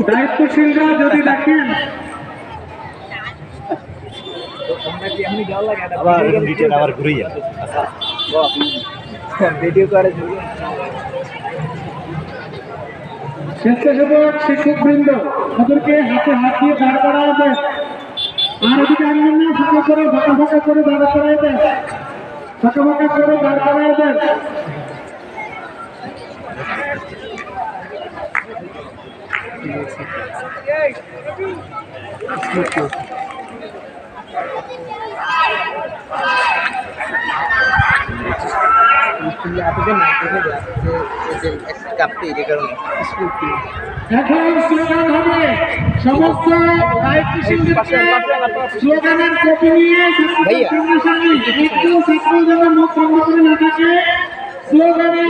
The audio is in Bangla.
দায়িত্বশীলরা যদি দেখেন আবার ঘুরিয়ে ভিডিও করে স্বেচ্ছাসেবক শিক্ষকবৃন্দ তাদেরকে হাতে হাত দিয়ে দাঁড় করায় দেন। আর এদিকে আনবেন না, ফাঁকা করে ফাঁকা ফাঁকা করে দাঁড় করায় দেন, ফাঁকা ফাঁকা করে দাঁড় করায় দেন। এখন স্লোগান হবে, সমস্ত দায়িত্বশীলদেরকে স্লোগানের কপি নিয়ে ছাত্র যেন মুখ বন্ধ করে না থাকে স্লোগানে